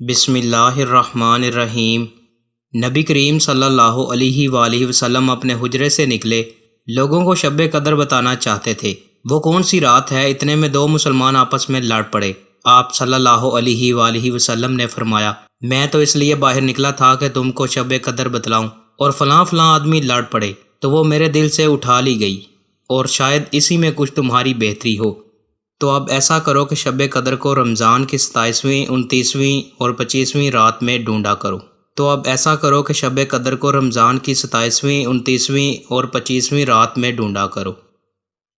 بسم اللہ الرحمن الرحیم۔ نبی کریم صلی اللہ علیہ وآلہ وسلم اپنے حجرے سے نکلے، لوگوں کو شب قدر بتانا چاہتے تھے۔ وہ کون سی رات ہے؟ اتنے میں دو مسلمان آپس میں لڑ پڑے۔ آپ صلی اللہ علیہ وآلہ وسلم نے فرمایا، میں تو اس لیے باہر نکلا تھا کہ تم کو شب قدر بتلاؤں، اور فلاں فلاں آدمی لڑ پڑے تو وہ میرے دل سے اٹھا لی گئی، اور شاید اسی میں کچھ تمہاری بہتری ہو۔ تو اب ایسا کرو کہ شب قدر کو رمضان کی 27ویں، 29ویں اور 25ویں رات میں ڈھونڈا کرو۔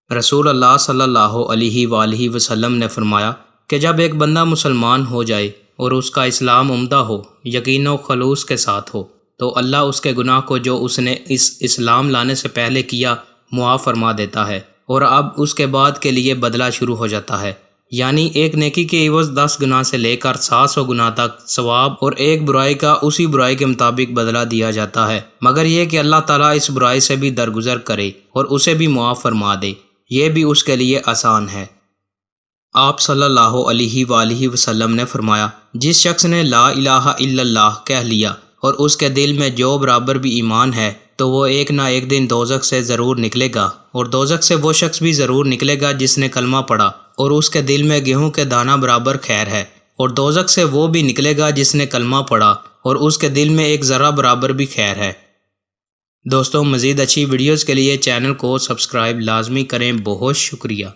رسول اللہ صلی اللہ علیہ وآلہ وسلم نے فرمایا کہ جب ایک بندہ مسلمان ہو جائے اور اس کا اسلام عمدہ ہو، یقین و خلوص کے ساتھ ہو، تو اللہ اس کے گناہ کو جو اس نے اس اسلام لانے سے پہلے کیا معاف فرما دیتا ہے، اور اب اس کے بعد کے لیے بدلہ شروع ہو جاتا ہے۔ یعنی ایک نیکی کے عوض 10 گناہ سے لے کر 700 گناہ تک ثواب، اور ایک برائی کا اسی برائی کے مطابق بدلہ دیا جاتا ہے، مگر یہ کہ اللہ تعالیٰ اس برائی سے بھی درگزر کرے اور اسے بھی معاف فرما دے، یہ بھی اس کے لیے آسان ہے۔ آپ صلی اللہ علیہ وآلہ وسلم نے فرمایا، جس شخص نے لا الہ الا اللہ کہہ لیا اور اس کے دل میں جو برابر بھی ایمان ہے، تو وہ ایک نہ ایک دن دوزخ سے ضرور نکلے گا، اور دوزخ سے وہ شخص بھی ضرور نکلے گا جس نے کلمہ پڑھا اور اس کے دل میں گیہوں کے دانہ برابر خیر ہے، اور دوزخ سے وہ بھی نکلے گا جس نے کلمہ پڑھا اور اس کے دل میں ایک ذرہ برابر بھی خیر ہے۔ دوستوں، مزید اچھی ویڈیوز کے لیے چینل کو سبسکرائب لازمی کریں۔ بہت شکریہ۔